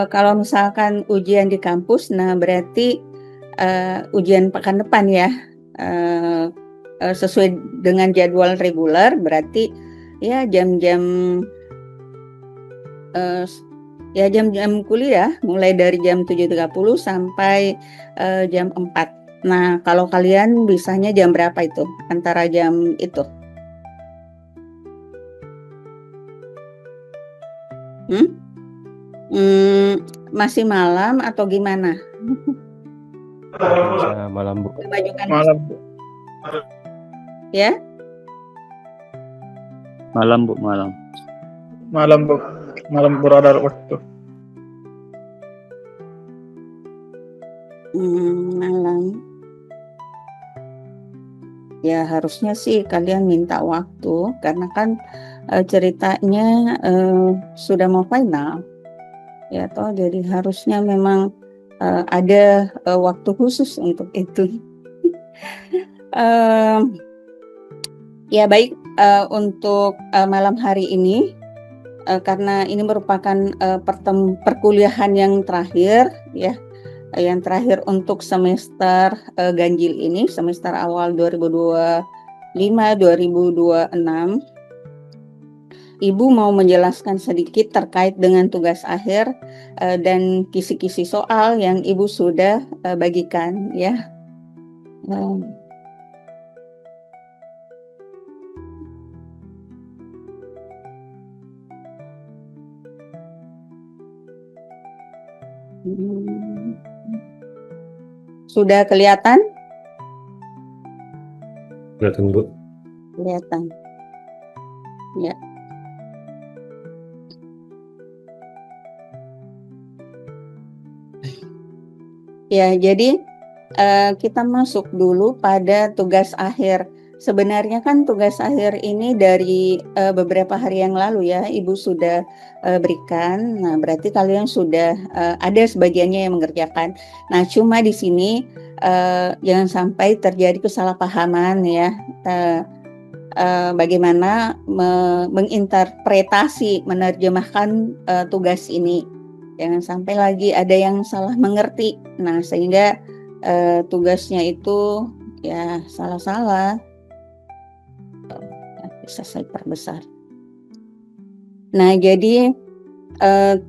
kalau misalkan ujian di kampus, nah berarti ujian pekan depan ya, sesuai dengan jadwal reguler, berarti ya jam-jam jam-jam kuliah mulai dari jam 7.30 sampai jam 4. Nah, kalau kalian bisanya jam berapa itu? Antara jam itu? Hmm? Masih malam atau gimana? Bisa malam, Bu. Memajukan Malam, Bu. ya? Malam, Bu, malam. Malam, Bu. Malam beradar waktu. Malam. Ya harusnya sih kalian minta waktu karena kan ceritanya sudah mau final. Ya toh jadi harusnya memang ada waktu khusus untuk itu. Ya baik, untuk malam hari ini karena ini merupakan perkuliahan yang terakhir ya, yang terakhir untuk semester ganjil ini, semester awal 2025-2026. Ibu mau menjelaskan sedikit terkait dengan tugas akhir dan kisi-kisi soal yang Ibu sudah bagikan ya. Sudah kelihatan? Kelihatan, Bu. Kelihatan. Ya. Ya, jadi kita masuk dulu pada tugas akhir. Sebenarnya kan tugas akhir ini dari beberapa hari yang lalu ya, Ibu sudah berikan. Nah, berarti kalian sudah ada sebagiannya yang mengerjakan. Nah, cuma di sini jangan sampai terjadi kesalahpahaman ya. Bagaimana menginterpretasi, menerjemahkan tugas ini. Jangan sampai lagi ada yang salah mengerti. Nah, sehingga tugasnya itu ya salah-salah. Bisa saya perbesar. Nah, jadi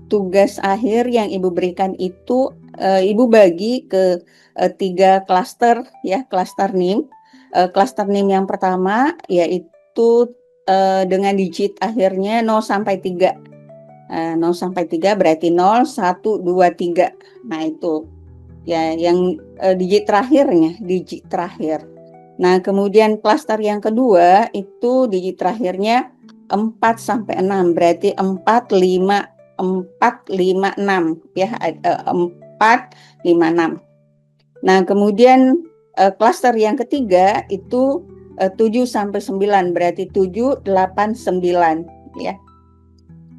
tugas akhir yang Ibu berikan itu Ibu bagi ke 3 klaster ya, klaster NIM. Klaster NIM yang pertama yaitu dengan digit akhirnya 0 sampai 3. 0 sampai 3 berarti 0, 1, 2, 3. Nah, itu ya yang digit terakhirnya, digit terakhir. Nah, kemudian klaster yang kedua itu digit terakhirnya 4 sampai 6, berarti 4, 5, 6 ya, 4, 5, 6. Nah, kemudian klaster yang ketiga itu 7 sampai 9, berarti 7, 8, 9 ya.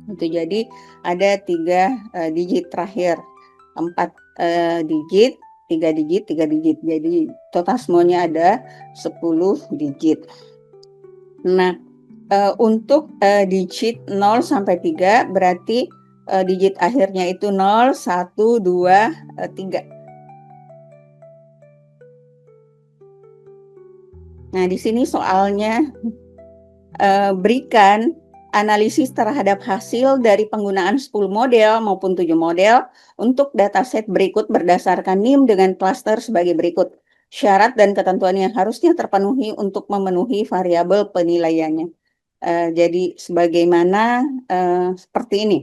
Itu jadi ada 3 digit terakhir, 4 digit, 3 digit, 3 digit. Jadi total semuanya ada 10 digit. Nah, untuk digit 0 sampai 3 berarti digit akhirnya itu 0, 1, 2, 3. Nah, di sini soalnya berikan analisis terhadap hasil dari penggunaan 10 model maupun 7 model untuk dataset berikut berdasarkan NIM dengan klaster sebagai berikut. Syarat dan ketentuan yang harusnya terpenuhi untuk memenuhi variabel penilaiannya. Jadi sebagaimana seperti ini.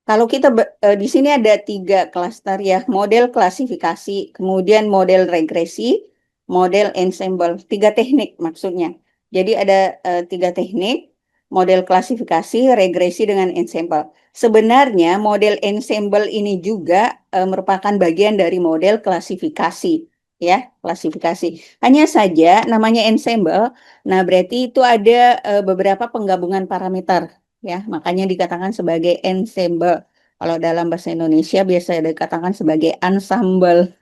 Kalau kita di sini ada 3 klaster ya, model klasifikasi, kemudian model regresi, model ensemble, 3 teknik maksudnya. Jadi ada 3 teknik, model klasifikasi, regresi, dengan ensemble. Sebenarnya model ensemble ini juga merupakan bagian dari model klasifikasi, ya, klasifikasi. Hanya saja namanya ensemble, nah berarti itu ada beberapa penggabungan parameter, ya, makanya dikatakan sebagai ensemble. Kalau dalam bahasa Indonesia biasa dikatakan sebagai ensemble,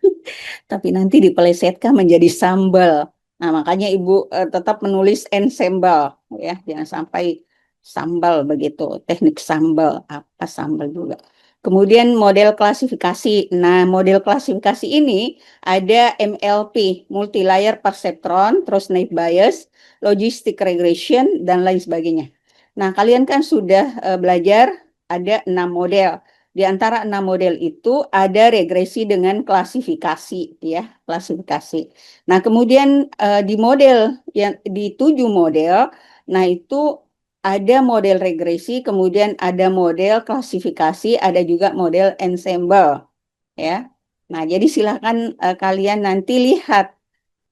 tapi nanti dipelesetkan menjadi sambal. Nah, makanya Ibu tetap menulis ensemble ya, jangan sampai sambal begitu. Teknik sambal, apa sambal juga. Kemudian model klasifikasi. Nah, model klasifikasi ini ada MLP, multi-layer perceptron, terus naive Bayes, logistic regression, dan lain sebagainya. Nah, kalian kan sudah belajar ada 6 model. Di antara 6 model itu ada regresi dengan klasifikasi, ya, klasifikasi. Nah, kemudian di model yang di 7 model, nah itu ada model regresi, kemudian ada model klasifikasi, ada juga model ensemble, ya. Nah, jadi silakan kalian nanti lihat.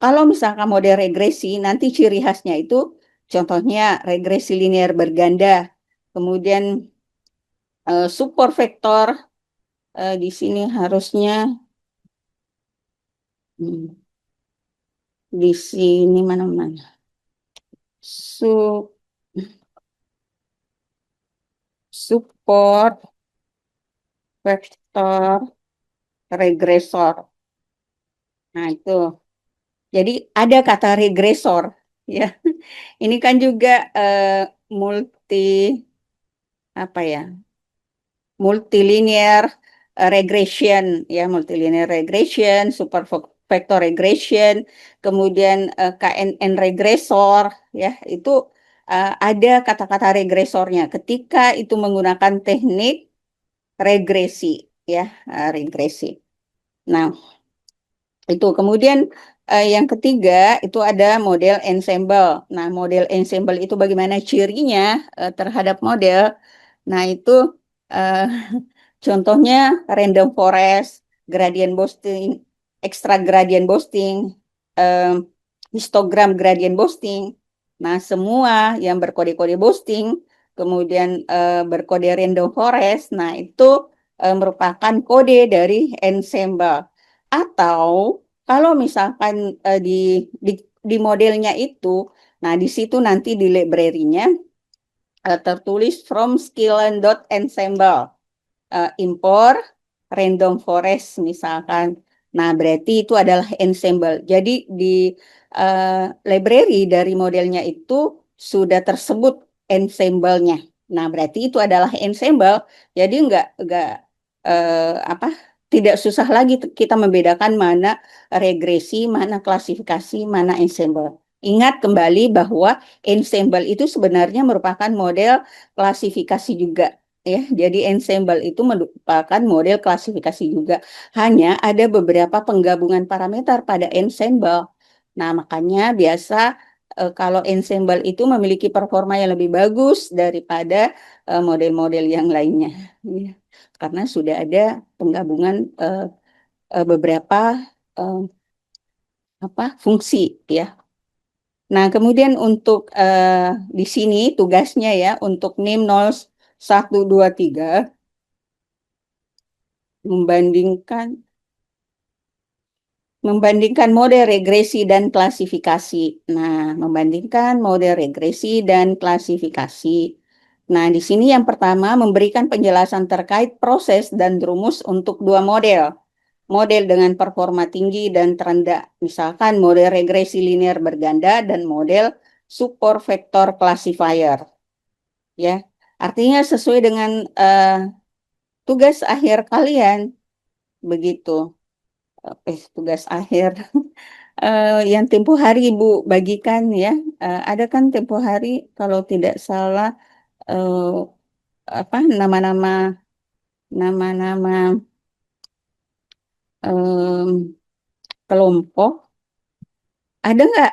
Kalau misalkan model regresi, nanti ciri khasnya itu, contohnya regresi linear berganda, kemudian support vektor di sini harusnya di sini mana-mana support vektor regresor. Nah, itu. Jadi ada kata regresor, ya. Ini kan juga multi apa ya? Multilinear regression, ya, multilinear regression, super vector regression, kemudian KNN regresor, ya, itu ada kata-kata regresornya ketika itu menggunakan teknik regresi, ya, regresi. Nah, itu kemudian yang ketiga itu ada model ensemble. Nah, model ensemble itu bagaimana cirinya terhadap model? Nah, itu eh, contohnya random forest, gradient boosting, extra gradient boosting, eh, histogram gradient boosting. Nah, semua yang berkode-kode boosting, kemudian berkode random forest, nah itu merupakan kode dari ensemble. Atau kalau misalkan di modelnya itu, nah di situ nanti di library-nya tertulis from sklearn.ensemble, import random forest misalkan. Nah, berarti itu adalah ensemble. Jadi di library dari modelnya itu sudah tersebut ensemble-nya. Nah, berarti itu adalah ensemble. Jadi enggak apa, tidak susah lagi kita membedakan mana regresi, mana klasifikasi, mana ensemble. Ingat kembali bahwa ensemble itu sebenarnya merupakan model klasifikasi juga, ya. Jadi ensemble itu merupakan model klasifikasi juga. Hanya ada beberapa penggabungan parameter pada ensemble. Nah, makanya biasa kalau ensemble itu memiliki performa yang lebih bagus daripada model-model yang lainnya, ya. Karena sudah ada penggabungan beberapa eh, fungsi, ya. Nah, kemudian untuk di sini tugasnya, ya, untuk NIM 0123 membandingkan model regresi dan klasifikasi. Nah, membandingkan model regresi dan klasifikasi. Nah, di sini yang pertama memberikan penjelasan terkait proses dan rumus untuk dua model. Model dengan performa tinggi dan terendah. Misalkan model regresi linear berganda dan model support vector classifier. Ya, artinya sesuai dengan tugas akhir kalian, begitu. Tugas akhir yang tempo hari Ibu bagikan, ya. Ada kan tempo hari kalau tidak salah apa nama-nama kelompok. Ada nggak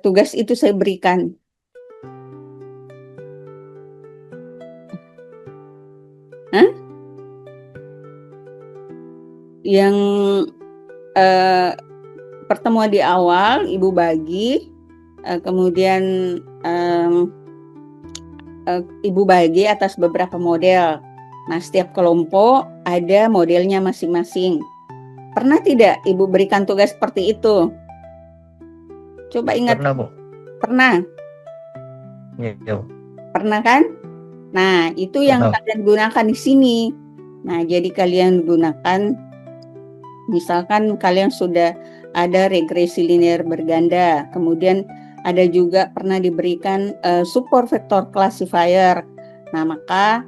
tugas itu saya berikan? Hah? Yang pertemuan di awal Ibu bagi, kemudian Ibu bagi atas beberapa model. Nah, setiap kelompok ada modelnya masing-masing. Pernah tidak Ibu berikan tugas seperti itu? Coba ingat. Pernah, Bu. Pernah? Iya. Pernah kan? Nah, itu yang kalian gunakan di sini. Nah, jadi kalian gunakan, misalkan kalian sudah ada regresi linear berganda, kemudian ada juga pernah diberikan support vector classifier. Nah, maka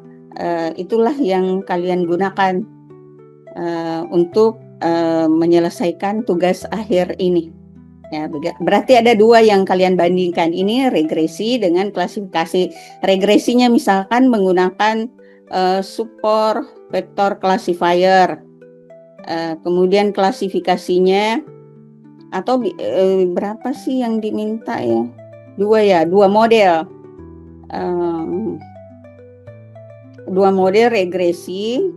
itulah yang kalian gunakan untuk menyelesaikan tugas akhir ini. Ya, berarti ada dua yang kalian bandingkan. Ini regresi dengan klasifikasi. Regresinya misalkan menggunakan support vector classifier. Kemudian klasifikasinya atau berapa sih yang diminta ya? Dua model. Dua model regresi.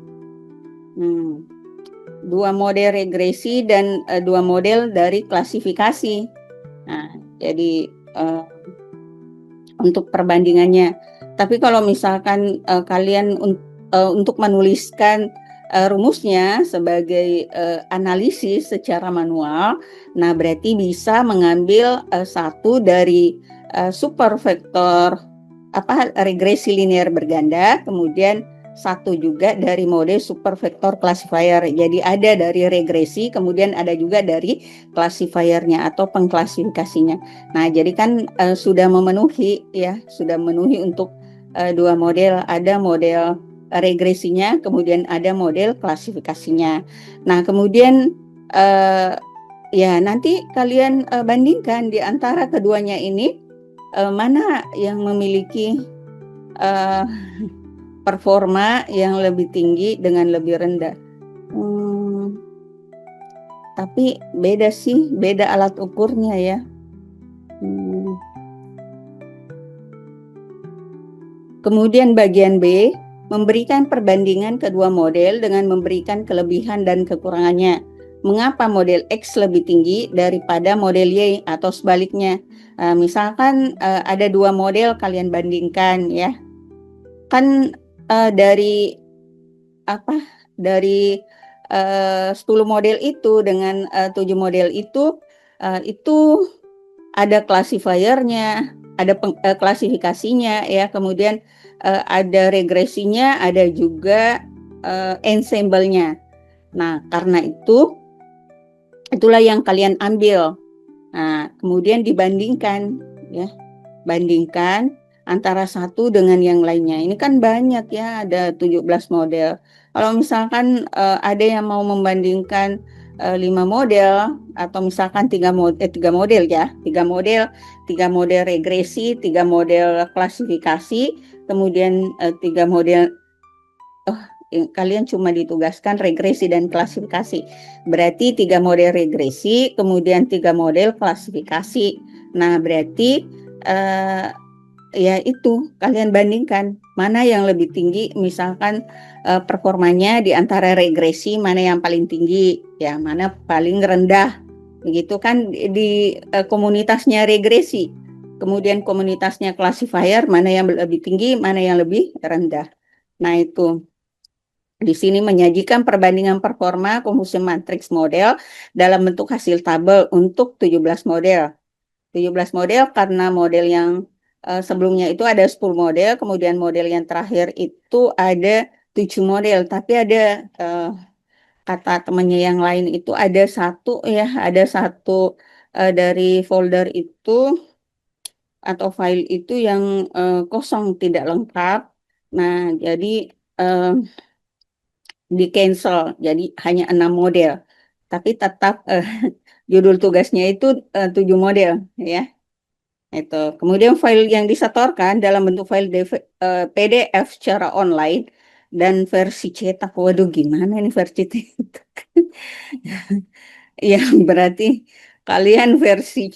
Dua model regresi dan dua model dari klasifikasi. Nah, jadi untuk perbandingannya. Tapi kalau misalkan kalian untuk menuliskan rumusnya sebagai analisis secara manual, nah berarti bisa mengambil satu dari supervektor regresi linear berganda, kemudian satu juga dari mode supervektor classifier. Jadi ada dari regresi, kemudian ada juga dari classifiernya atau pengklasifikasinya. Nah, jadi kan sudah memenuhi ya, sudah memenuhi untuk dua model. Ada model regresinya, kemudian ada model klasifikasinya. Nah, kemudian ya nanti kalian bandingkan di antara keduanya ini mana yang memiliki performa yang lebih tinggi dengan lebih rendah. Tapi beda sih, beda alat ukurnya ya. Kemudian bagian B, memberikan perbandingan kedua model dengan memberikan kelebihan dan kekurangannya. Mengapa model X lebih tinggi daripada model Y atau sebaliknya? Misalkan ada dua model kalian bandingkan ya. Kan dari 10 model itu dengan 7 model itu ada klasifiernya, ada klasifikasinya ya, kemudian ada regresinya, ada juga ensemble-nya. Nah, karena itulah yang kalian ambil. Nah, kemudian dibandingkan ya. Bandingkan antara satu dengan yang lainnya. Ini kan banyak ya, ada 17 model. Kalau misalkan ada yang mau membandingkan 5 model atau misalkan 3 model ya, 3 model regresi, 3 model klasifikasi, kemudian 3 model kalian cuma ditugaskan regresi dan klasifikasi. Berarti 3 model regresi, kemudian 3 model klasifikasi. Nah, berarti ya itu kalian bandingkan mana yang lebih tinggi, misalkan performanya di antara regresi mana yang paling tinggi ya, mana paling rendah begitu kan di komunitasnya regresi, kemudian komunitasnya classifier mana yang lebih tinggi mana yang lebih rendah. Nah, itu di sini menyajikan perbandingan performa Confusion matrix model dalam bentuk hasil tabel untuk 17 model. 17 model karena model yang sebelumnya itu ada 10 model, kemudian model yang terakhir itu ada 7 model, tapi ada kata temannya yang lain itu ada satu dari folder itu atau file itu yang kosong tidak lengkap. Nah, jadi di cancel, jadi hanya 6 model, tapi tetap judul tugasnya itu 7 model ya. Itu. Kemudian file yang disetorkan dalam bentuk file PDF secara online dan versi cetak. Waduh, gimana ini versi cetak? Ya, berarti kalian versi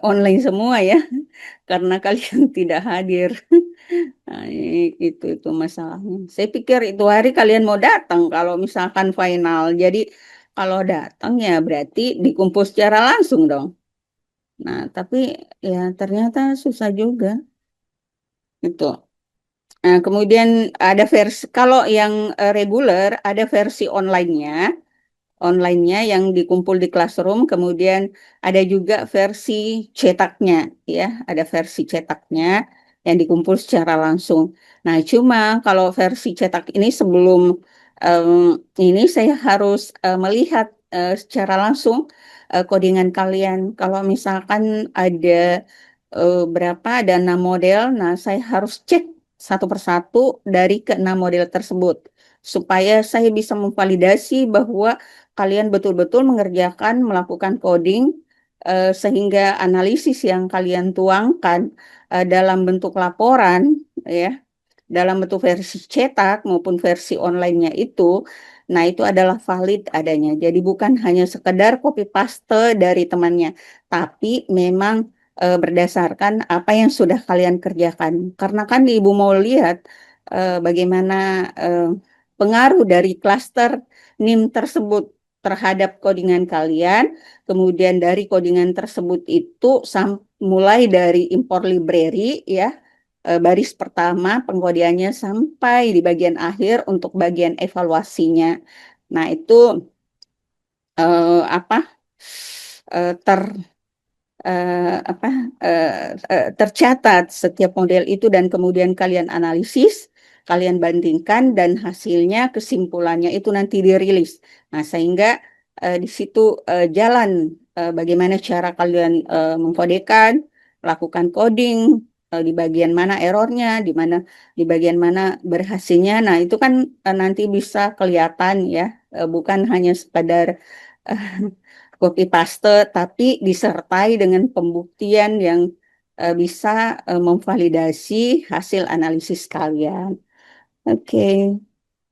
online semua ya, karena kalian tidak hadir. Nah, itu masalahnya. Saya pikir itu hari kalian mau datang kalau misalkan final. Jadi kalau datang ya berarti dikumpul secara langsung dong. Nah, tapi ya ternyata susah juga. Itu. Nah, kemudian ada versi, kalau yang reguler ada versi online-nya yang dikumpul di classroom, kemudian ada juga versi cetaknya, ya, ada versi cetaknya yang dikumpul secara langsung. Nah, cuma kalau versi cetak ini sebelum ini saya harus melihat secara langsung codingan kalian. Kalau misalkan ada berapa, ada 6 model, nah saya harus cek satu persatu dari keenam model tersebut supaya saya bisa memvalidasi bahwa kalian betul-betul melakukan coding sehingga analisis yang kalian tuangkan dalam bentuk laporan ya, dalam bentuk versi cetak maupun versi online-nya itu, nah itu adalah valid adanya. Jadi bukan hanya sekedar copy paste dari temannya, tapi memang berdasarkan apa yang sudah kalian kerjakan. Karena kan Ibu mau lihat bagaimana pengaruh dari klaster NIM tersebut terhadap codingan kalian, kemudian dari codingan tersebut itu mulai dari import library ya, baris pertama pengkodeannya sampai di bagian akhir untuk bagian evaluasinya. Nah, itu apa ter apa tercatat setiap model itu dan kemudian kalian analisis, kalian bandingkan dan hasilnya kesimpulannya itu nanti dirilis. Nah, sehingga di situ jalan bagaimana cara kalian mengkodekan, lakukan coding, di bagian mana errornya, di bagian mana berhasilnya. Nah, itu kan nanti bisa kelihatan ya, bukan hanya sekadar copy paste, tapi disertai dengan pembuktian yang bisa memvalidasi hasil analisis kalian. Oke.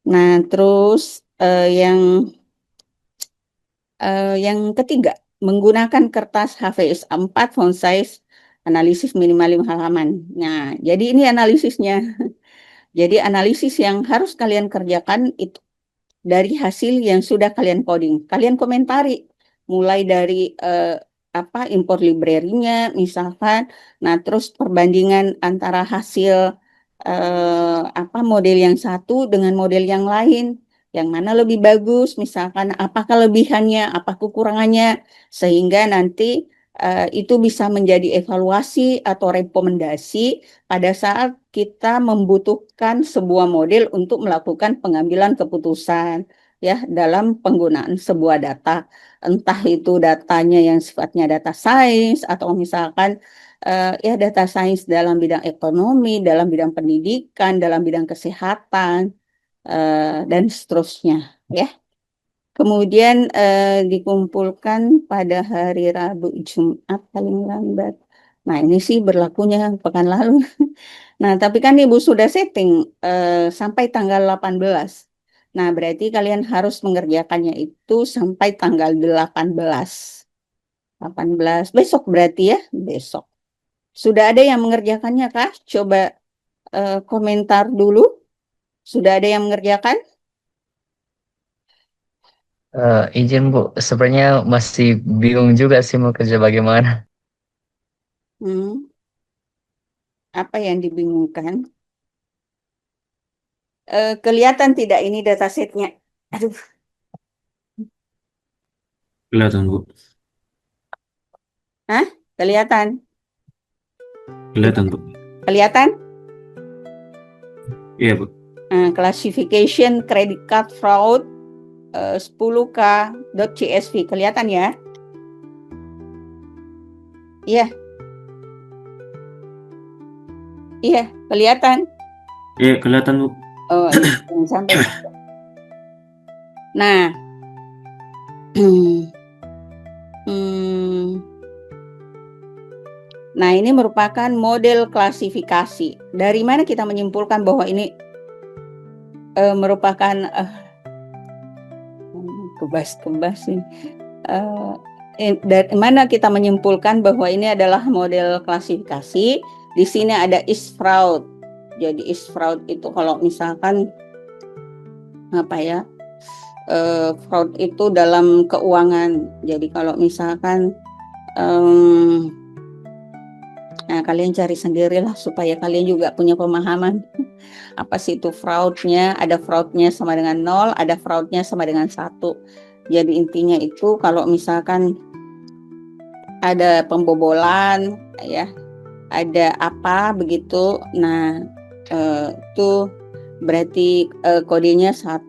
Nah, terus yang ketiga, menggunakan kertas HVS 4 font size analisis minimal 5 halaman. Nah, jadi ini analisisnya. Jadi analisis yang harus kalian kerjakan itu dari hasil yang sudah kalian coding. Kalian komentari mulai dari import library-nya misalkan, nah terus perbandingan antara hasil model yang satu dengan model yang lain, yang mana lebih bagus, misalkan apa kelebihannya, apa kekurangannya, sehingga nanti itu bisa menjadi evaluasi atau rekomendasi pada saat kita membutuhkan sebuah model untuk melakukan pengambilan keputusan ya dalam penggunaan sebuah data, entah itu datanya yang sifatnya data science atau misalkan ya data science dalam bidang ekonomi, dalam bidang pendidikan, dalam bidang kesehatan dan seterusnya ya. Kemudian dikumpulkan pada hari Rabu Jumat paling lambat. Nah, ini sih berlakunya pekan lalu. Nah, tapi kan Ibu sudah setting sampai tanggal 18. Nah, berarti kalian harus mengerjakannya itu sampai tanggal 18. 18 besok berarti ya, besok. Sudah ada yang mengerjakannya kah? Coba komentar dulu. Sudah ada yang mengerjakan? Izin Bu, sebenarnya masih bingung juga sih mau kerja bagaimana. Hmm, apa yang dibingungkan? Kelihatan tidak ini datasetnya? Aduh, Kelihatan, Bu. hah? Kelihatan? Kelihatan, Bu. Kelihatan? Iya, Bu. Classification credit card fraud 10k.csv kelihatan ya? Iya, iya, kelihatan. Iya, kelihatan, Bu. Oh, jangan sampai. Nah, nah ini merupakan model klasifikasi. Dari mana kita menyimpulkan bahwa ini merupakan kebas ini. Dari mana kita menyimpulkan bahwa ini adalah model klasifikasi? Di sini ada is fraud. Jadi is fraud itu kalau misalkan fraud itu dalam keuangan. Jadi kalau misalkan nah kalian cari sendirilah supaya kalian juga punya pemahaman apa sih itu fraudnya. Ada fraudnya sama dengan 0, ada fraudnya sama dengan 1. Jadi intinya itu kalau misalkan ada pembobolan ya, ada apa begitu, nah itu berarti kodenya 1,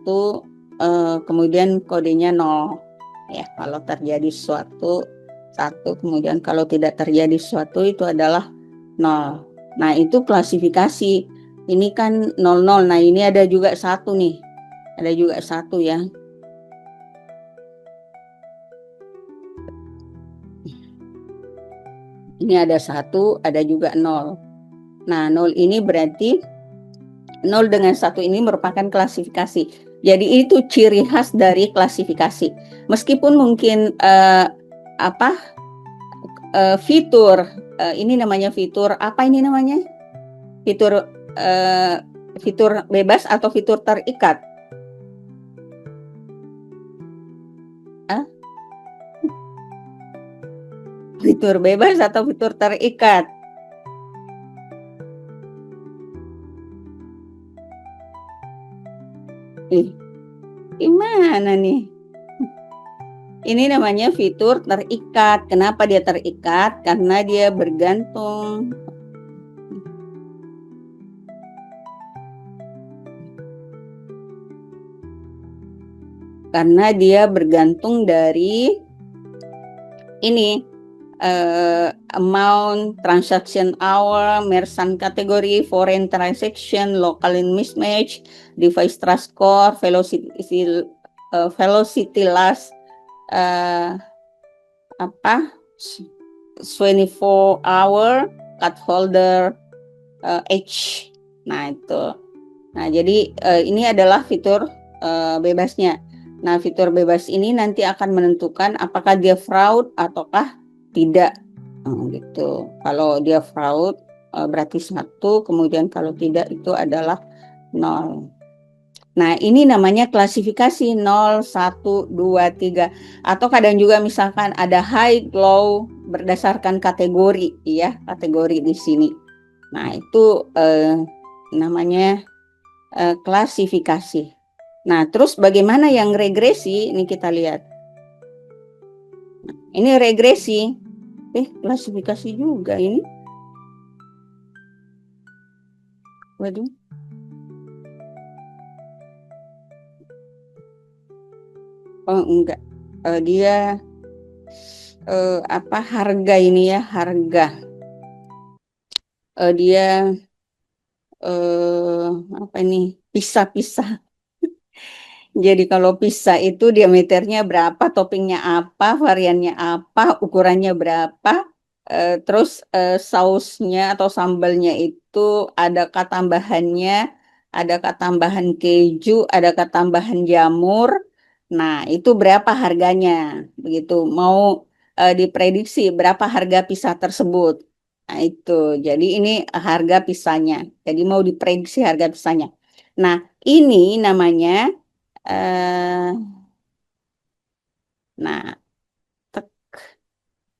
kemudian kodenya 0 ya kalau terjadi sesuatu 1, kemudian kalau tidak terjadi sesuatu itu adalah 0. Nah itu klasifikasi. Ini kan 00. Nah, ini ada juga 1 nih. Ada juga 1 ya. Ini ada 1, ada juga 0. Nah, 0 ini berarti 0 dengan 1 ini merupakan klasifikasi. Jadi itu ciri khas dari klasifikasi. Meskipun mungkin fitur, ini namanya fitur, apa ini namanya? Fitur fitur bebas atau fitur terikat? Fitur bebas atau fitur terikat? Gimana nih? Ini namanya fitur terikat. Kenapa dia terikat? Karena dia bergantung. Karena dia bergantung dari ini amount, transaction hour, merchant category, foreign transaction, local mismatch, device trust score, velocity loss, 24 hour, cut holder, age. Nah, itu. Nah, jadi ini adalah fitur bebasnya. Nah, fitur bebas ini nanti akan menentukan apakah dia fraud ataukah tidak. Gitu. Kalau dia fraud berarti 1, kemudian kalau tidak itu adalah 0. Nah, ini namanya klasifikasi 0, 1, 2, 3. Atau kadang juga misalkan ada high, low berdasarkan kategori, ya, kategori di sini. Nah, itu namanya klasifikasi. Nah, terus bagaimana yang regresi? Ini kita lihat. Ini regresi. Klasifikasi juga ini. Waduh. Oh, enggak. Dia harga ini ya, harga. Dia apa ini? Pisah-pisah. Jadi kalau pisah itu diameternya berapa, toppingnya apa, variannya apa, ukurannya berapa, terus sausnya atau sambalnya itu adakah tambahannya, adakah tambahan keju, adakah tambahan jamur. Nah, itu berapa harganya? Begitu. Mau diprediksi berapa harga pisah tersebut. Nah, itu. Jadi ini harga pisahnya. Jadi mau diprediksi harga pisahnya. Nah, ini namanya nah,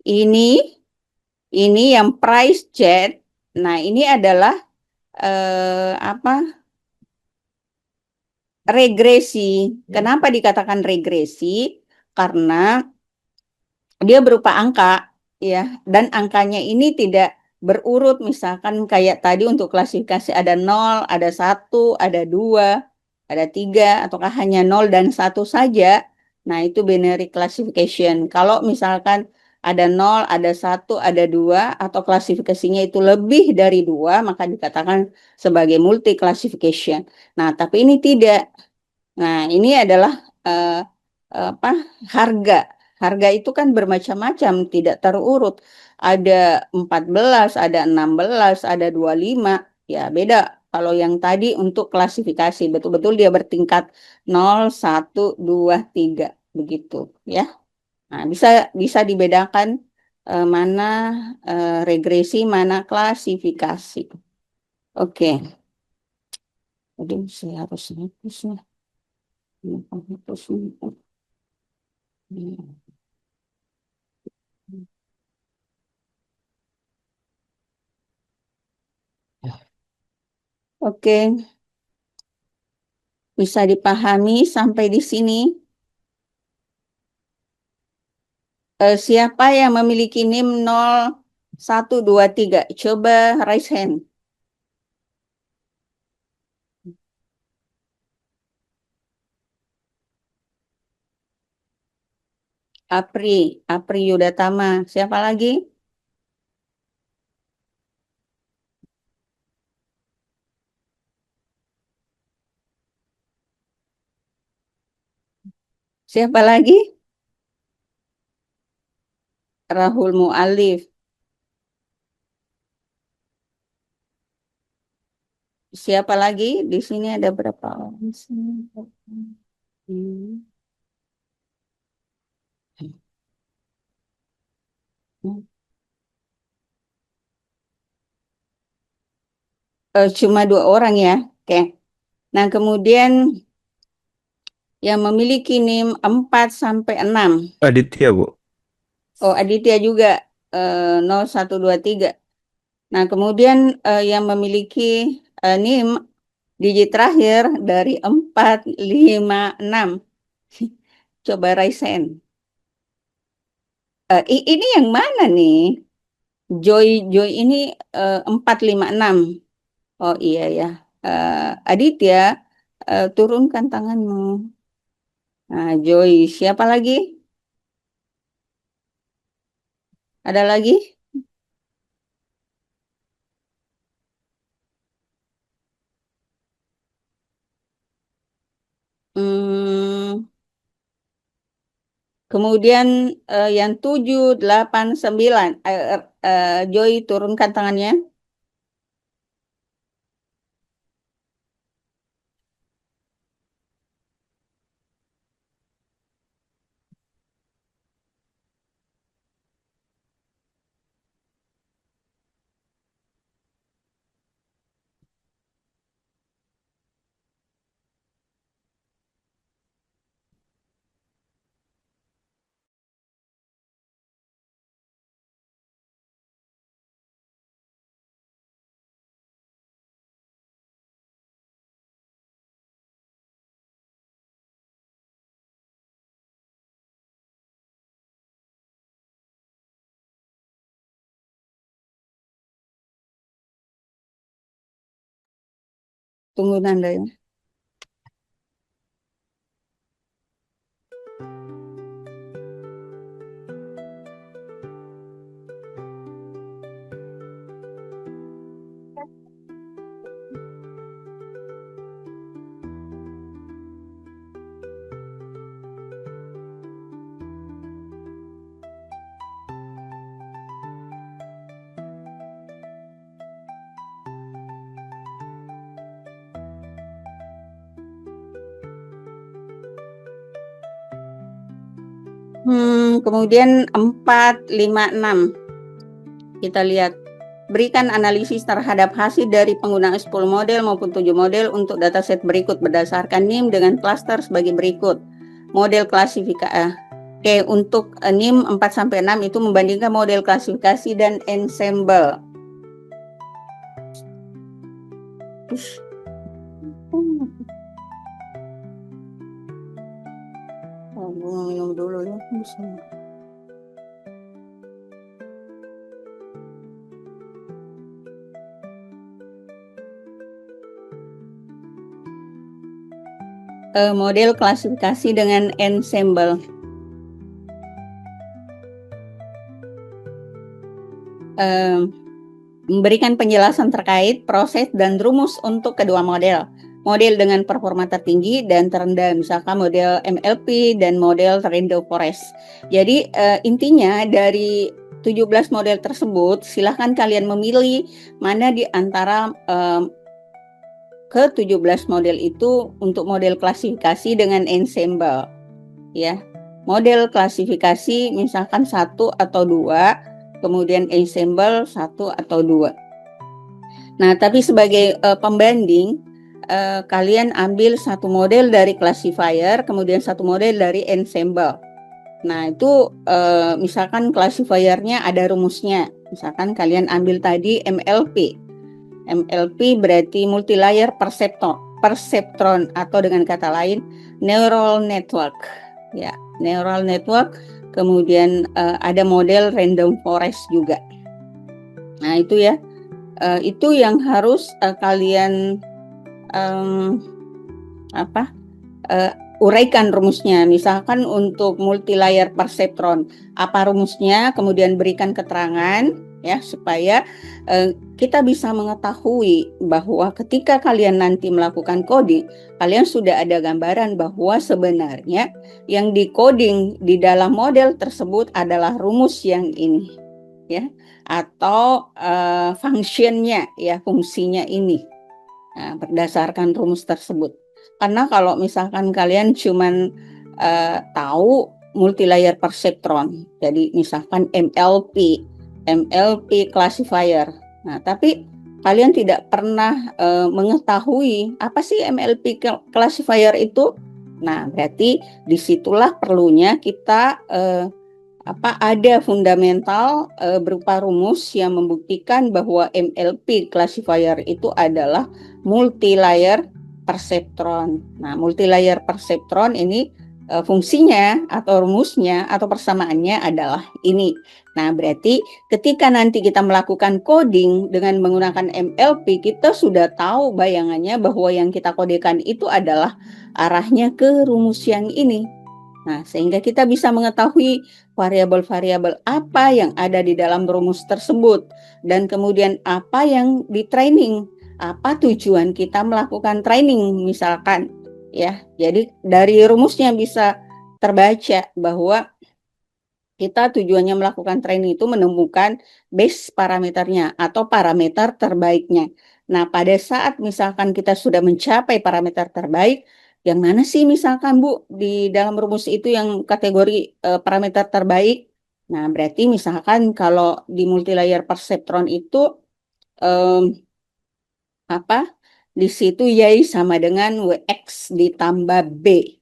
ini yang price jet. Nah, ini adalah regresi. Kenapa dikatakan regresi? Karena dia berupa angka, ya, dan angkanya ini tidak berurut. Misalkan kayak tadi untuk klasifikasi ada 0, ada 1, ada 2, ada 3, ataukah hanya 0 dan 1 saja. Nah, itu binary classification. Kalau misalkan ada 0, ada 1, ada 2, atau klasifikasinya itu lebih dari 2, maka dikatakan sebagai multi classification. Nah, tapi ini tidak. Nah, ini adalah harga. Harga itu kan bermacam-macam, tidak terurut. Ada 14, ada 16, ada 25. Ya, beda. Kalau yang tadi untuk klasifikasi, betul-betul dia bertingkat 0, 1, 2, 3. Begitu, ya. Nah, bisa dibedakan mana regresi, mana klasifikasi. Oke. Jadi saya harus hapusnya. Oke, bisa dipahami sampai di sini. Siapa yang memiliki NIM 0123? Coba raise hand. Apri Yudatama. Siapa lagi? Siapa lagi? Rahul Mu'alif. Siapa lagi? Di sini ada berapa orang sih? Hmm. Cuma 2 orang ya. Oke. Nah, kemudian yang memiliki NIM 4 sampai 6. Aditya, Bu. Oh, Aditya juga 0123. Nah, kemudian yang memiliki NIM digit terakhir dari 456. Coba Raisen. Ini yang mana nih? Joy ini 456. Oh iya ya. Aditya, turunkan tanganmu. Nah, Joy, siapa lagi? Ada lagi? Hmm, kemudian yang 789. Joy, turunkan tangannya. Tunggu Nanda ya. Kemudian 456. Kita lihat. Berikan analisis terhadap hasil dari penggunaan 10 model maupun 7 model untuk dataset berikut berdasarkan NIM dengan klaster sebagai berikut. Model klasifikasi. Oke, untuk NIM 4 sampai 6 itu membandingkan model klasifikasi dan ensemble. Oh, gue minum dulu ya. Model klasifikasi dengan ensemble. Memberikan penjelasan terkait proses dan rumus untuk kedua model. Model dengan performa tertinggi dan terendah, misalkan model MLP dan model Random Forest. Jadi intinya dari 17 model tersebut, silahkan kalian memilih mana di antara ke-17 model itu untuk model klasifikasi dengan ensemble. Ya, model klasifikasi misalkan 1 atau 2, kemudian ensemble 1 atau 2. Nah, tapi sebagai pembanding, kalian ambil 1 model dari classifier, kemudian 1 model dari ensemble. Nah, itu misalkan classifiernya ada rumusnya. Misalkan kalian ambil tadi MLP. MLP berarti multilayer perceptron atau dengan kata lain neural network. Ya, neural network. Kemudian ada model random forest juga. Nah, itu ya. Itu yang harus kalian uraikan rumusnya. Misalkan untuk multilayer perceptron, apa rumusnya, kemudian berikan keterangan ya, supaya kita bisa mengetahui bahwa ketika kalian nanti melakukan coding, kalian sudah ada gambaran bahwa sebenarnya yang di coding di dalam model tersebut adalah rumus yang ini, ya, atau functionnya, ya, fungsinya ini. Nah, berdasarkan rumus tersebut. Karena kalau misalkan kalian cuman tahu multilayer perceptron, jadi misalkan MLP classifier. Nah, tapi kalian tidak pernah mengetahui apa sih MLP classifier itu. Nah, berarti disitulah perlunya kita ada fundamental berupa rumus yang membuktikan bahwa MLP classifier itu adalah multilayer perceptron. Nah, multilayer perceptron ini fungsinya atau rumusnya atau persamaannya adalah ini. Nah, berarti ketika nanti kita melakukan coding dengan menggunakan MLP, kita sudah tahu bayangannya bahwa yang kita kodekan itu adalah arahnya ke rumus yang ini. Nah, sehingga kita bisa mengetahui variabel-variabel apa yang ada di dalam rumus tersebut dan kemudian apa yang di training, apa tujuan kita melakukan training misalkan, ya. Jadi dari rumusnya bisa terbaca bahwa kita tujuannya melakukan training itu menemukan base parameternya atau parameter terbaiknya. Nah, pada saat misalkan kita sudah mencapai parameter terbaik, yang mana sih misalkan Bu di dalam rumus itu yang kategori parameter terbaik? Nah, berarti misalkan kalau di multilayer perceptron itu di situ Y sama dengan WX ditambah B.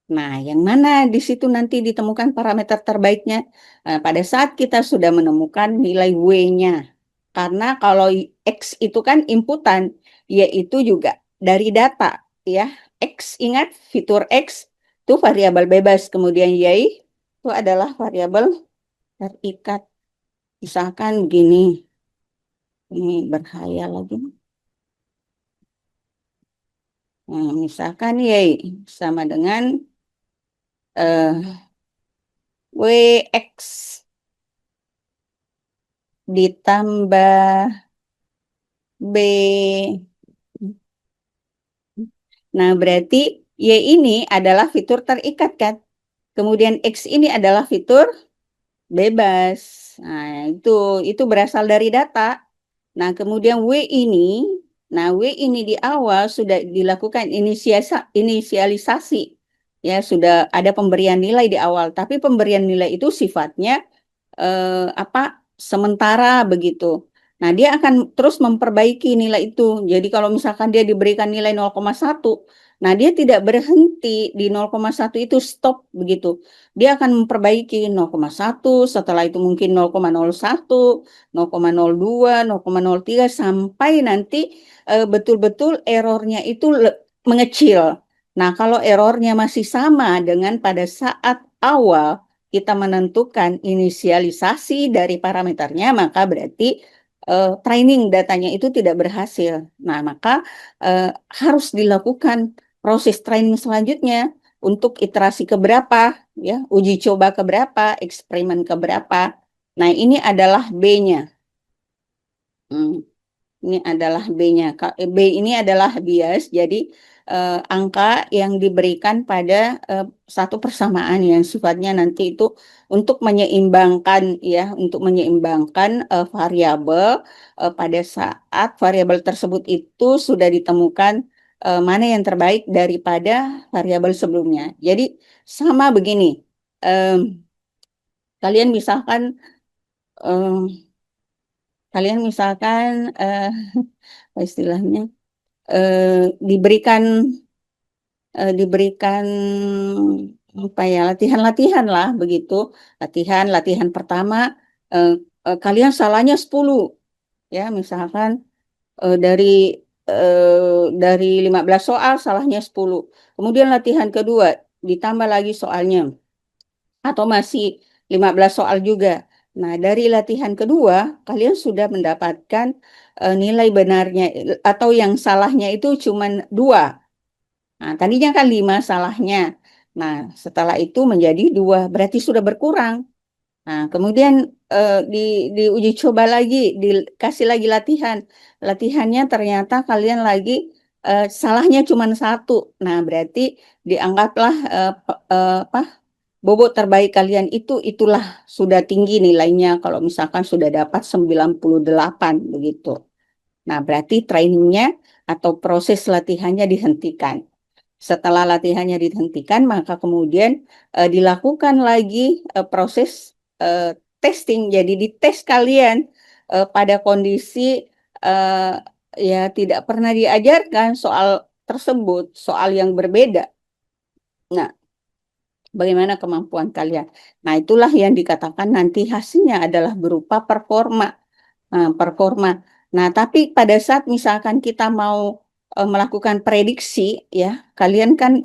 Nah, yang mana di situ nanti ditemukan parameter terbaiknya? Pada saat kita sudah menemukan nilai W-nya. Karena kalau X itu kan inputan, yaitu juga dari data, ya. X, ingat fitur X itu variabel bebas, kemudian Y itu adalah variabel terikat. Misalkan gini, ini berhayal lagi. Nah, misalkan Y sama dengan WX ditambah B. Nah, berarti Y ini adalah fitur terikat kan? Kemudian X ini adalah fitur bebas. Nah, itu berasal dari data. Nah, kemudian W ini di awal sudah dilakukan inisialisasi. Ya, sudah ada pemberian nilai di awal, tapi pemberian nilai itu sifatnya sementara begitu. Nah, dia akan terus memperbaiki nilai itu. Jadi kalau misalkan dia diberikan nilai 0,1, nah dia tidak berhenti di 0,1 itu stop begitu. Dia akan memperbaiki 0,1, setelah itu mungkin 0,01, 0,02, 0,03 sampai nanti betul-betul errornya itu mengecil. Nah, kalau errornya masih sama dengan pada saat awal kita menentukan inisialisasi dari parameternya, maka berarti training datanya itu tidak berhasil. Nah, maka harus dilakukan proses training selanjutnya untuk iterasi keberapa, ya, uji coba keberapa, eksperimen keberapa. Nah, ini adalah B-nya. Ini adalah B-nya. B ini adalah bias, jadi angka yang diberikan pada satu persamaan yang sifatnya nanti itu untuk menyeimbangkan, ya, untuk menyeimbangkan variabel pada saat variabel tersebut itu sudah ditemukan mana yang terbaik daripada variabel sebelumnya. Jadi sama begini, kalian misalkan apa istilahnya, diberikan latihan-latihan lah begitu. Latihan pertama kalian salahnya 10, ya, misalkan dari 15 soal salahnya 10. Kemudian latihan kedua ditambah lagi soalnya atau masih 15 soal juga. Nah, dari latihan kedua kalian sudah mendapatkan nilai benarnya atau yang salahnya itu cuma 2. Nah, tadinya kan 5 salahnya. Nah, setelah itu menjadi 2, berarti sudah berkurang. Nah, kemudian di uji coba lagi, dikasih lagi latihan. Latihannya ternyata kalian lagi salahnya cuma satu. Nah, berarti dianggaplah apa bobot terbaik kalian itulah sudah tinggi nilainya kalau misalkan sudah dapat 98 begitu. Nah, berarti trainingnya atau proses latihannya dihentikan. Setelah latihannya dihentikan, maka kemudian dilakukan lagi proses testing. Jadi dites kalian pada kondisi eh, ya tidak pernah diajarkan soal tersebut, soal yang berbeda. Nah, bagaimana kemampuan kalian? Nah, itulah yang dikatakan nanti hasilnya adalah berupa performa. Performa. Nah, tapi pada saat misalkan kita mau melakukan prediksi, ya, kalian kan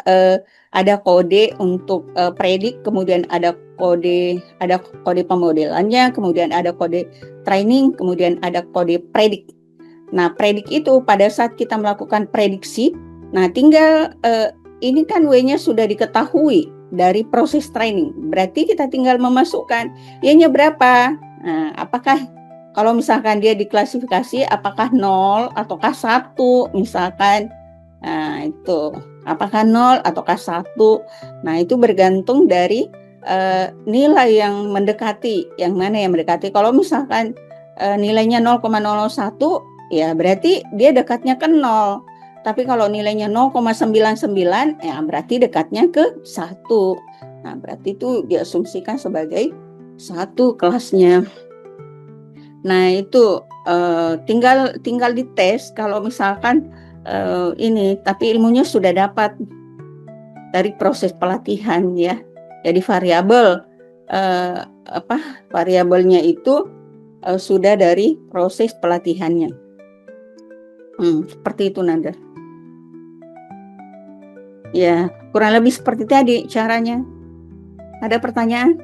ada kode untuk predik, kemudian ada kode pemodelannya, kemudian ada kode training, kemudian ada kode predik. Nah, predik itu pada saat kita melakukan prediksi, nah tinggal ini kan W-nya sudah diketahui dari proses training. Berarti kita tinggal memasukkan Y-nya berapa. Nah, apakah kalau misalkan dia diklasifikasi apakah 0 ataukah 1 misalkan. Nah, itu apakah 0 ataukah 1. Nah, itu bergantung dari nilai yang mendekati. Yang mana yang mendekati? Kalau misalkan nilainya 0,001 ya berarti dia dekatnya ke 0. Tapi kalau nilainya 0,99 ya berarti dekatnya ke 1. Nah, berarti itu diasumsikan sebagai 1 kelasnya. Nah, itu tinggal dites kalau misalkan ini, tapi ilmunya sudah dapat dari proses pelatihan ya. Jadi variabelnya itu sudah dari proses pelatihannya. Seperti itu Nanda. Ya, kurang lebih seperti tadi caranya. Ada pertanyaan?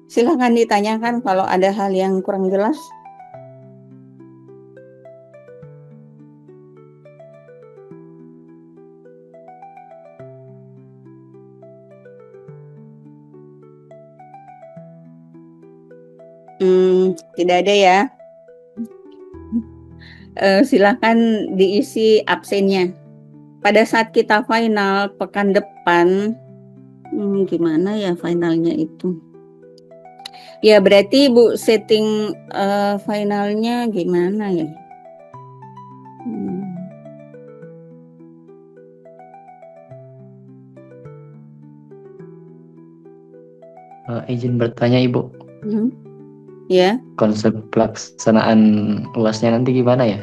Silahkan ditanyakan kalau ada hal yang kurang jelas. Tidak ada ya. Silakan diisi absennya. Pada saat kita final pekan depan, gimana ya finalnya itu? Ya berarti Ibu setting finalnya gimana ya? Izin bertanya Ibu, Ya. konsep pelaksanaan UASnya nanti gimana ya?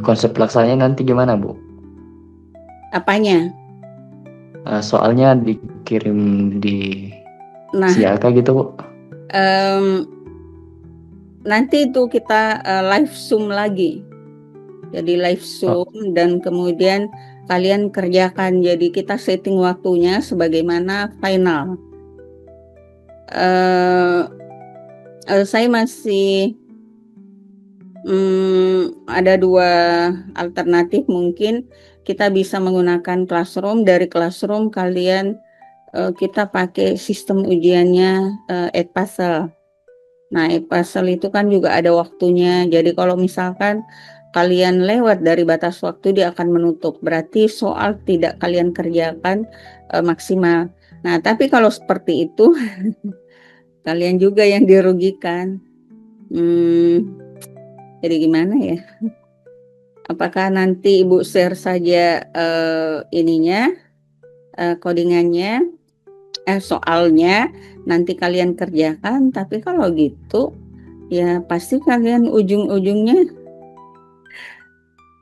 Konsep pelaksanaannya nanti gimana Bu? Apanya? Soalnya dikirim di Nah, Siaka gitu Bu. nanti itu kita live Zoom lagi. Jadi live Zoom dan kemudian kalian kerjakan. Jadi kita setting waktunya sebagaimana final. Saya masih ada 2 alternatif, mungkin kita bisa menggunakan Classroom. Dari Classroom kalian kita pakai sistem ujiannya Edpuzzle. Nah, Edpuzzle itu kan juga ada waktunya. Jadi kalau misalkan kalian lewat dari batas waktu, dia akan menutup. Berarti soal tidak kalian kerjakan maksimal. Nah, tapi kalau seperti itu kalian juga yang dirugikan. Jadi gimana ya? Apakah nanti Ibu share saja codingannya, soalnya nanti kalian kerjakan. Tapi kalau gitu, ya pasti kalian ujung-ujungnya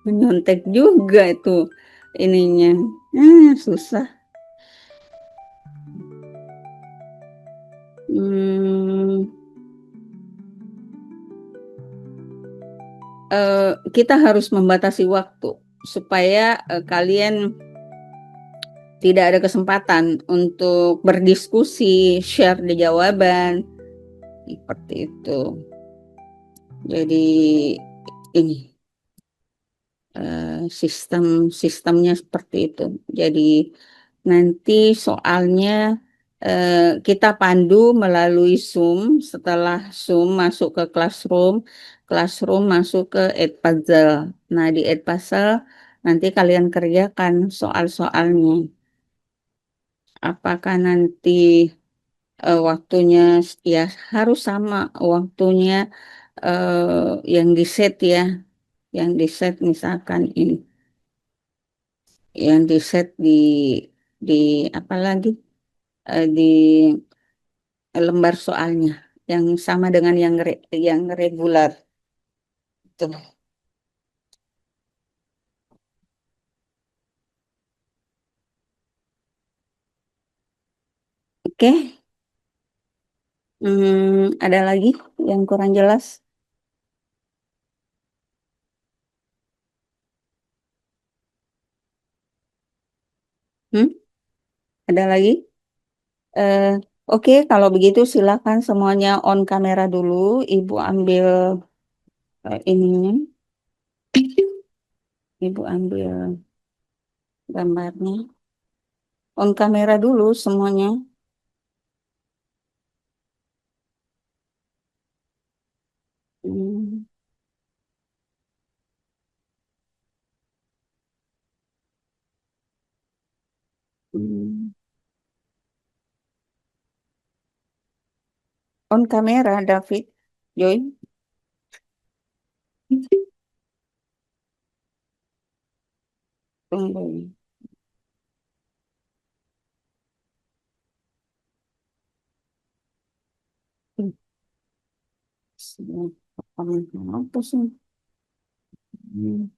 menyontek juga itu ininya. Susah. Kita harus membatasi waktu supaya kalian tidak ada kesempatan untuk berdiskusi, share di jawaban, seperti itu. Jadi ini sistemnya seperti itu. Jadi nanti soalnya kita pandu melalui Zoom. Setelah Zoom masuk ke Classroom masuk ke Edpuzzle. Nah, di Edpuzzle nanti kalian kerjakan soal-soalnya. Apakah nanti waktunya ya harus sama waktunya yang di set ya, yang di set misalkan ini, yang di set di apa lagi di lembar soalnya yang sama dengan yang regular. Tuh. Oke. Ada lagi yang kurang jelas? Hmm? Ada lagi? Eh, oke, kalau begitu silakan semuanya on kamera dulu. Ibu ambil ininya. Ibu ambil gambarnya. On kamera dulu semuanya. Hmm, hmm. On kamera, David. Joy. Tunggu. Hmm, apa sih? Hmm.